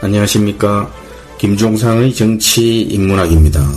안녕하십니까. 김종상의 정치인문학입니다.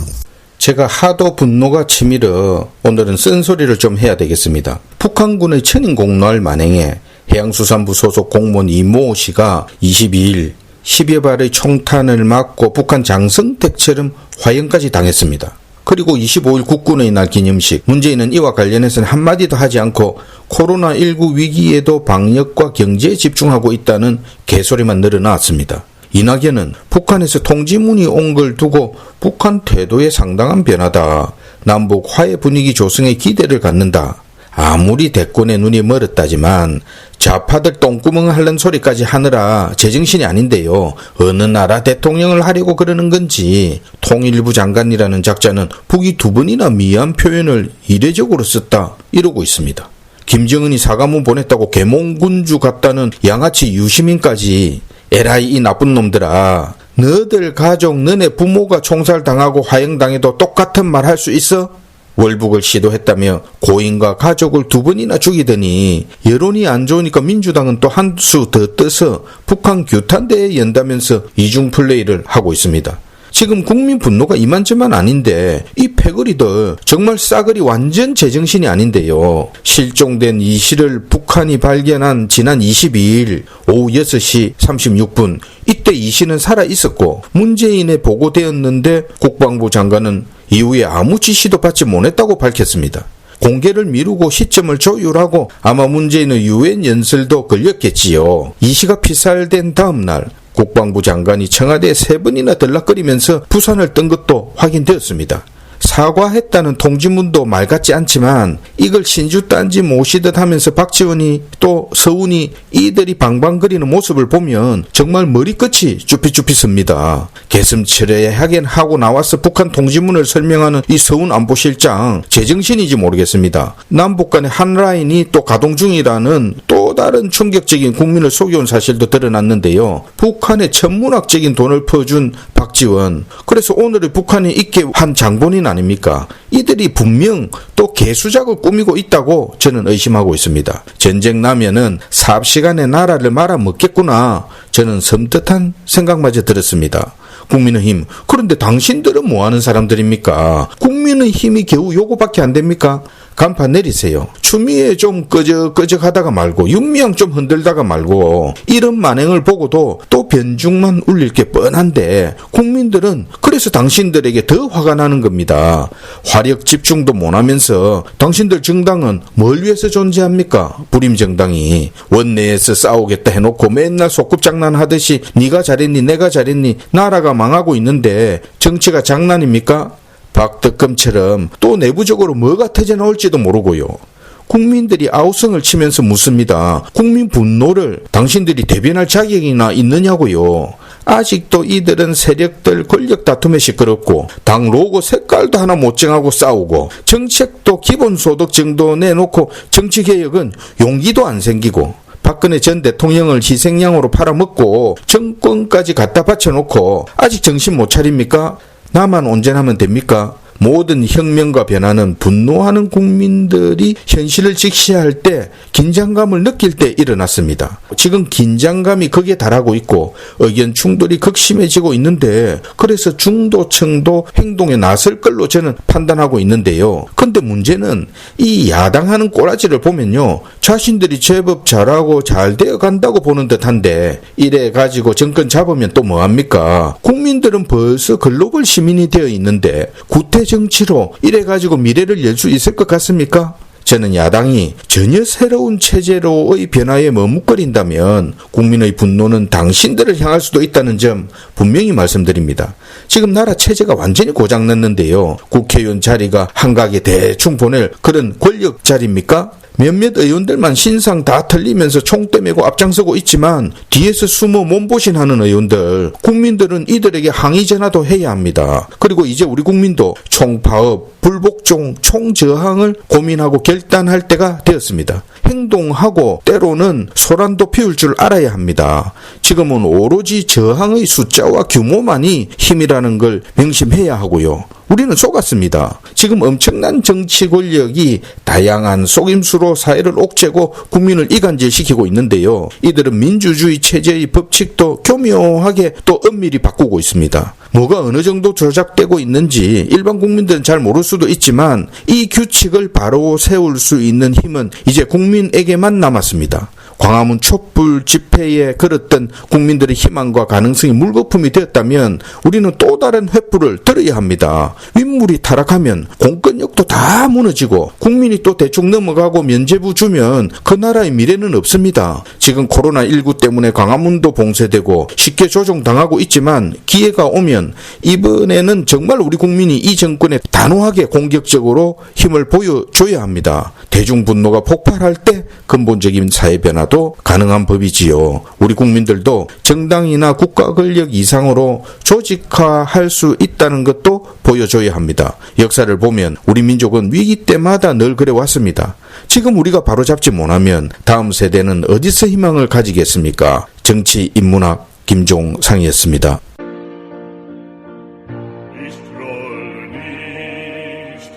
제가 하도 분노가 치밀어 오늘은 쓴소리를 좀 해야 되겠습니다. 북한군의 천인공노할 만행에 해양수산부 소속 공무원 이모 씨가 22일 10여 발의 총탄을 맞고 북한 장성택처럼 화형까지 당했습니다. 그리고 25일 국군의 날 기념식, 문재인은 이와 관련해서는 한마디도 하지 않고 코로나19 위기에도 방역과 경제에 집중하고 있다는 개소리만 늘어나왔습니다. 이낙연은 북한에서 통지문이 온 걸 두고 북한 태도에 상당한 변화다. 남북 화해 분위기 조성에 기대를 갖는다. 아무리 대권에 눈이 멀었다지만 좌파들 똥구멍 하는 소리까지 하느라 제정신이 아닌데요. 어느 나라 대통령을 하려고 그러는 건지 통일부 장관이라는 작자는 북이 2번이나 미안 표현을 이례적으로 썼다 이러고 있습니다. 김정은이 사과문 보냈다고 개몽군주 같다는 양아치 유시민까지 에라이 이 나쁜 놈들아, 너들 가족 너네 부모가 총살당하고 화형당해도 똑같은 말 할 수 있어? 월북을 시도했다며 고인과 가족을 2번이나 죽이더니 여론이 안 좋으니까 민주당은 또 한 수 더 떠서 북한 규탄대에 연다면서 이중플레이를 하고 있습니다. 지금 국민 분노가 이만저만 아닌데 이 패거리들 정말 싸그리 완전 제정신이 아닌데요. 실종된 이 씨를 북한이 발견한 지난 22일 오후 6시 36분 이때 이 씨는 살아있었고 문재인에 보고되었는데 국방부 장관은 이후에 아무 지시도 받지 못했다고 밝혔습니다. 공개를 미루고 시점을 조율하고 아마 문재인의 유엔 연설도 걸렸겠지요. 이 씨가 피살된 다음 날 국방부 장관이 청와대에 3번이나 들락거리면서 부산을 뜬 것도 확인되었습니다. 사과했다는 통지문도 말 같지 않지만 이걸 신주딴지 모시듯 하면서 박지원이 또 서훈이 이들이 방방거리는 모습을 보면 정말 머리끝이 쭈피쭈피 섭니다. 개슴츠레하게 하고 나와서 북한 통지문을 설명하는 이 서훈 안보실장 제정신인지 모르겠습니다. 남북 간의 한 라인이 또 가동 중이라는 또 다른 충격적인 국민을 속여온 사실도 드러났는데요. 북한에 천문학적인 돈을 퍼준 박지원, 그래서 오늘의 북한이 있게 한 장본인 아닙니까? 이들이 분명 또 개수작을 꾸미고 있다고 저는 의심하고 있습니다. 전쟁 나면은 삽시간에 나라를 말아먹겠구나. 저는 섬뜩한 생각마저 들었습니다. 국민의힘, 그런데 당신들은 뭐하는 사람들입니까? 국민의힘이 겨우 요거밖에 안 됩니까? 간판 내리세요. 추미애 좀 끄적끄적하다가 말고 윤미향 좀 흔들다가 말고 이런 만행을 보고도 또 변죽만 울릴 게 뻔한데 국민들은 그래서 당신들에게 더 화가 나는 겁니다. 화력 집중도 못하면서 당신들 정당은 뭘 위해서 존재합니까? 불임정당이 원내에서 싸우겠다 해놓고 맨날 소꿉장난하듯이 네가 잘했니 내가 잘했니 나라가 망하고 있는데 정치가 장난입니까? 박덕금처럼 또 내부적으로 뭐가 터져나올지도 모르고요. 국민들이 아우성을 치면서 묻습니다. 국민 분노를 당신들이 대변할 자격이나 있느냐고요. 아직도 이들은 세력들 권력 다툼에 시끄럽고 당 로고 색깔도 하나 못 정하고 싸우고 정책도 기본소득 정도 내놓고 정치개혁은 용기도 안 생기고 박근혜 전 대통령을 희생양으로 팔아먹고 정권까지 갖다 바쳐놓고 아직 정신 못 차립니까? 나만 온전하면 됩니까? 모든 혁명과 변화는 분노하는 국민들이 현실을 직시할 때 긴장감을 느낄 때 일어났습니다. 지금 긴장감이 극에 달하고 있고 의견 충돌이 극심해지고 있는데 그래서 중도층도 행동에 나설 걸로 저는 판단하고 있는데요. 근데 문제는 이 야당하는 꼬라지를 보면요. 자신들이 제법 잘하고 잘 되어 간다고 보는 듯한데 이래 가지고 정권 잡으면 또 뭐합니까? 국민들은 벌써 글로벌 시민이 되어 있는데 구태 정치로 이래가지고 미래를 열 수 있을 것 같습니까? 저는 야당이 전혀 새로운 체제로의 변화에 머뭇거린다면 국민의 분노는 당신들을 향할 수도 있다는 점 분명히 말씀드립니다. 지금 나라 체제가 완전히 고장났는데요. 국회의원 자리가 한각에 대충 보낼 그런 권력 자리입니까? 몇몇 의원들만 신상 다 털리면서 총대 메고 앞장서고 있지만 뒤에서 숨어 몸보신하는 의원들, 국민들은 이들에게 항의 전화도 해야 합니다. 그리고 이제 우리 국민도 총파업, 불복종, 총저항을 고민하고 결단할 때가 되었습니다. 행동하고 때로는 소란도 피울 줄 알아야 합니다. 지금은 오로지 저항의 숫자와 규모만이 힘이라는 걸 명심해야 하고요. 우리는 속았습니다. 지금 엄청난 정치 권력이 다양한 속임수로 사회를 옥죄고 국민을 이간질시키고 있는데요. 이들은 민주주의 체제의 법칙도 교묘하게 또 엄밀히 바꾸고 있습니다. 뭐가 어느 정도 조작되고 있는지 일반 국민들은 잘 모를 수도 있지만 이 규칙을 바로 세울 수 있는 힘은 이제 국민에게만 남았습니다. 광화문 촛불 집회에 걸었던 국민들의 희망과 가능성이 물거품이 되었다면 우리는 또 다른 횃불을 들어야 합니다. 윗물이 타락하면 공권력도 다 무너지고 국민이 또 대충 넘어가고 면죄부 주면 그 나라의 미래는 없습니다. 지금 코로나19 때문에 광화문도 봉쇄되고 쉽게 조종당하고 있지만 기회가 오면 이번에는 정말 우리 국민이 이 정권에 단호하게 공격적으로 힘을 보여줘야 합니다. 대중 분노가 폭발할 때 근본적인 사회 변화도 가능한 법이지요. 우리 국민들도 정당이나 국가 권력 이상으로 조직화할 수 있다는 것도 보여줘야 합니다. 역사를 보면 우리 민족은 위기 때마다 늘 그래왔습니다. 지금 우리가 바로잡지 못하면 다음 세대는 어디서 희망을 가지겠습니까? 정치 인문학 김종상이었습니다. Ich troll nicht,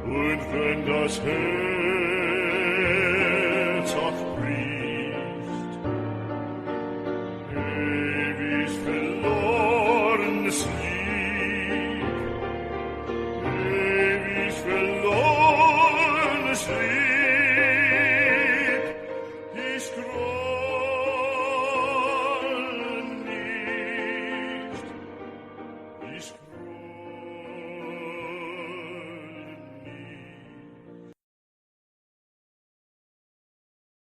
und wenn das Herz